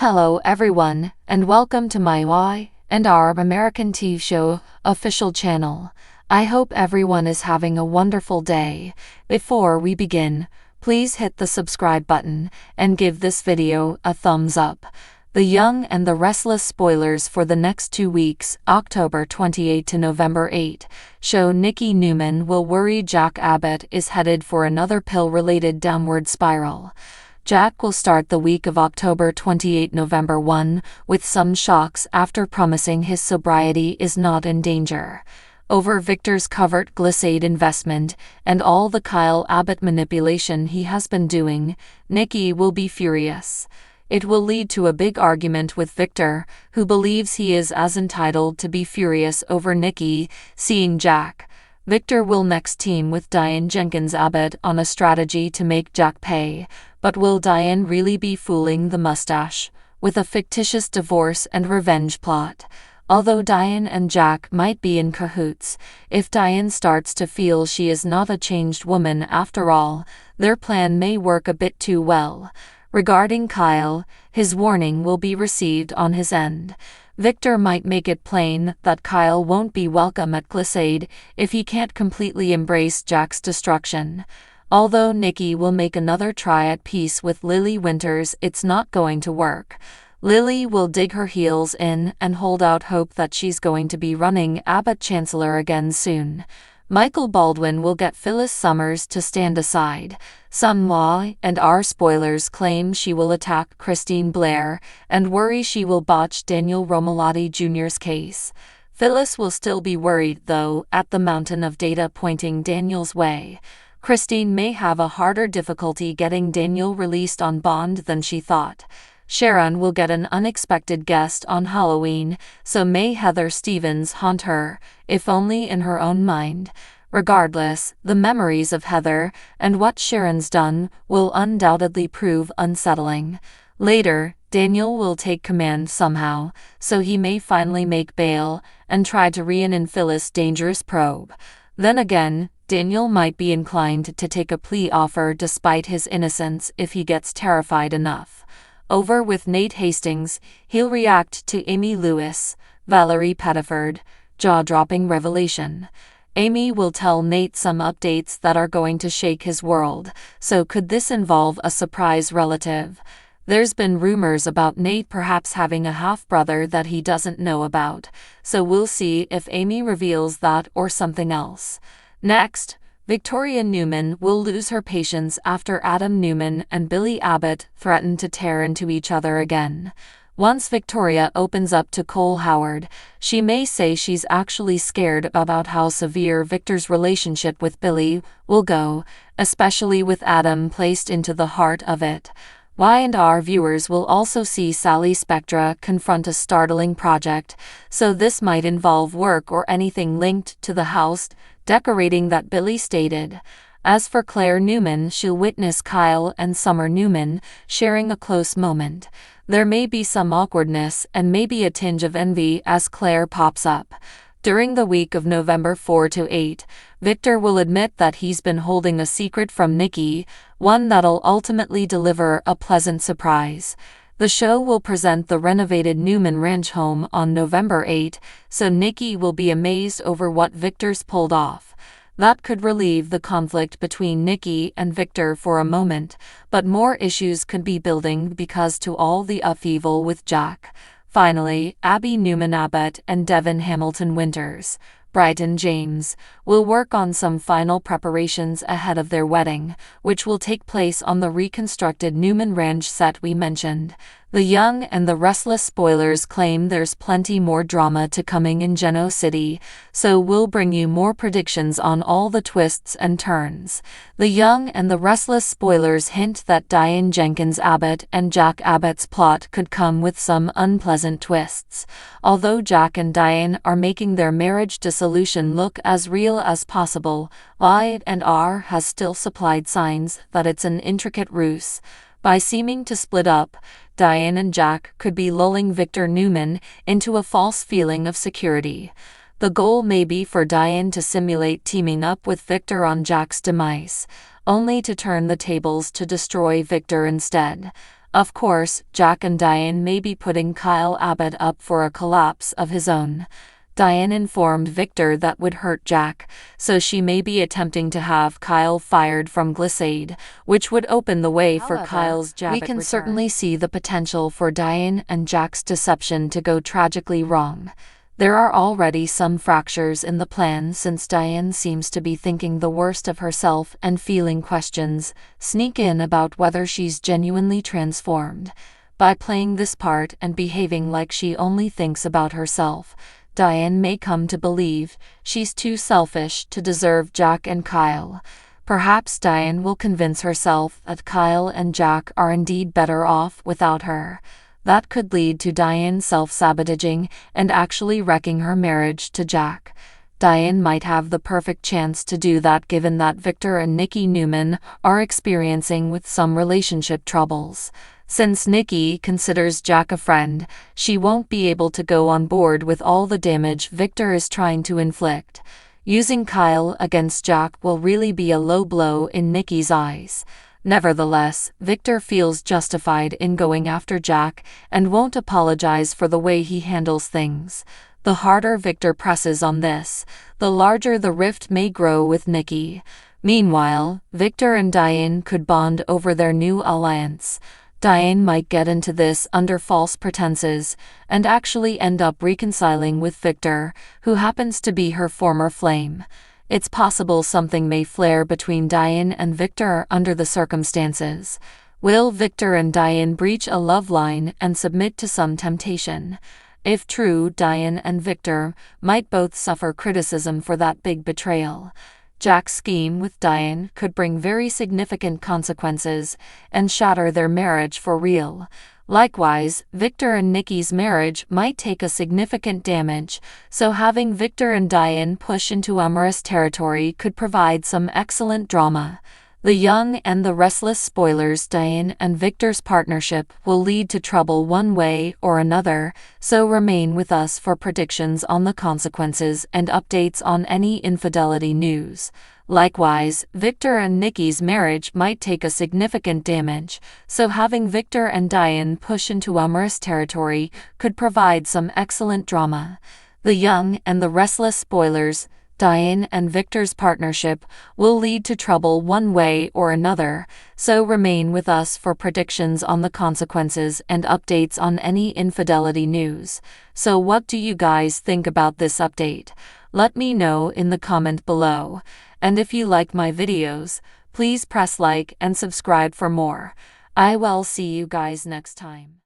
Hello everyone, and welcome to my Y&R American TV show official channel. I hope everyone is having a wonderful day. Before we begin, please hit the subscribe button and give this video a thumbs up. The Young and the Restless spoilers for the next 2 weeks, October 28 to November 8, show Nikki Newman will worry Jack Abbott is headed for another pill-related downward spiral. Jack will start the week of October 28 November 1 with some shocks after promising his sobriety is not in danger. Over Victor's covert Glissade investment and all the Kyle Abbott manipulation he has been doing, Nikki will be furious. It will lead to a big argument with Victor, who believes he is as entitled to be furious over Nikki seeing Jack. Victor will next team with Diane Jenkins Abbott on a strategy to make Jack pay, but will Diane really be fooling the mustache with a fictitious divorce and revenge plot? Although Diane and Jack might be in cahoots, if Diane starts to feel she is not a changed woman after all, their plan may work a bit too well. Regarding Kyle, his warning will be received on his end. Victor might make it plain that Kyle won't be welcome at Glissade if he can't completely embrace Jack's destruction. Although Nikki will make another try at peace with Lily Winters, it's not going to work. Lily will dig her heels in and hold out hope that she's going to be running Abbott Chancellor again soon. Michael Baldwin will get Phyllis Summers to stand aside. Some Y&R spoilers claim she will attack Christine Blair and worry she will botch Daniel Romalotti Jr.'s case. Phyllis will still be worried, though, at the mountain of data pointing Daniel's way. Christine may have a harder difficulty getting Daniel released on bond than she thought. Sharon will get an unexpected guest on Halloween, so may Heather Stevens haunt her, if only in her own mind. Regardless, the memories of Heather and what Sharon's done will undoubtedly prove unsettling. Later, Daniel will take command somehow, so he may finally make bail and try to rein in Phyllis' dangerous probe. Then again, Daniel might be inclined to take a plea offer despite his innocence if he gets terrified enough. Over with Nate Hastings, he'll react to Amy Lewis, Valerie Pettiford, jaw-dropping revelation. Amy will tell Nate some updates that are going to shake his world, so could this involve a surprise relative? There's been rumors about Nate perhaps having a half-brother that he doesn't know about, so we'll see if Amy reveals that or something else. Next, Victoria Newman will lose her patience after Adam Newman and Billy Abbott threaten to tear into each other again. Once Victoria opens up to Cole Howard, she may say she's actually scared about how severe Victor's relationship with Billy will go, especially with Adam placed into the heart of it. Y&R viewers will also see Sally Spectra confront a startling project, so this might involve work or anything linked to the house decorating that Billy stated. As for Claire Newman, she'll witness Kyle and Summer Newman sharing a close moment. There may be some awkwardness and maybe a tinge of envy as Claire pops up. During the week of November 4 to 8, Victor will admit that he's been holding a secret from Nikki, one that'll ultimately deliver a pleasant surprise. The show will present the renovated Newman Ranch home on November 8, so Nikki will be amazed over what Victor's pulled off. That could relieve the conflict between Nikki and Victor for a moment, but more issues could be building because to all the upheaval with Jack. Finally, Abby Newman Abbott and Devin Hamilton Winters, Bryton James, will work on some final preparations ahead of their wedding, which will take place on the reconstructed Newman Ranch set we mentioned. The Young and the Restless spoilers claim there's plenty more drama to coming in Genoa City, so we'll bring you more predictions on all the twists and turns. The Young and the Restless spoilers hint that Diane Jenkins Abbott and Jack Abbott's plot could come with some unpleasant twists. Although Jack and Diane are making their marriage dissolution look as real as possible, Y&R has still supplied signs that it's an intricate ruse. By seeming to split up, Diane and Jack could be lulling Victor Newman into a false feeling of security. The goal may be for Diane to simulate teaming up with Victor on Jack's demise, only to turn the tables to destroy Victor instead. Of course, Jack and Diane may be putting Kyle Abbott up for a collapse of his own. Diane informed Victor that would hurt Jack, so she may be attempting to have Kyle fired from Glissade, which would open the way for Kyle's Abbott We can certainly see the potential for Diane and Jack's deception to go tragically wrong. There are already some fractures in the plan since Diane seems to be thinking the worst of herself and feeling questions sneak in about whether she's genuinely transformed. By playing this part and behaving like she only thinks about herself, Diane may come to believe she's too selfish to deserve Jack and Kyle. Perhaps Diane will convince herself that Kyle and Jack are indeed better off without her. That could lead to Diane self-sabotaging and actually wrecking her marriage to Jack. Diane might have the perfect chance to do that given that Victor and Nikki Newman are experiencing with some relationship troubles. Since Nikki considers Jack a friend, she won't be able to go on board with all the damage Victor is trying to inflict. Using Kyle against Jack will really be a low blow in Nikki's eyes. Nevertheless, Victor feels justified in going after Jack and won't apologize for the way he handles things. The harder Victor presses on this, the larger the rift may grow with Nikki. Meanwhile, Victor and Diane could bond over their new alliance. Diane might get into this under false pretenses and actually end up reconciling with Victor, who happens to be her former flame. It's possible something may flare between Diane and Victor under the circumstances. Will Victor and Diane breach a love line and submit to some temptation? If true, Diane and Victor might both suffer criticism for that big betrayal. Jack's scheme with Diane could bring very significant consequences and shatter their marriage for real. Likewise, Victor and Nikki's marriage might take a significant damage, so having Victor and Diane push into amorous territory could provide some excellent drama. The Young and the Restless spoilers. Diane and Victor's partnership will lead to trouble one way or another, so remain with us for predictions on the consequences and updates on any infidelity news. Likewise, Victor and Nikki's marriage might take a significant damage, so having Victor and Diane push into amorous territory could provide some excellent drama. The Young and the Restless spoilers. Diane and Victor's partnership will lead to trouble one way or another, so remain with us for predictions on the consequences and updates on any infidelity news. So what do you guys think about this update? Let me know in the comment below. And if you like my videos, please press like and subscribe for more. I will see you guys next time.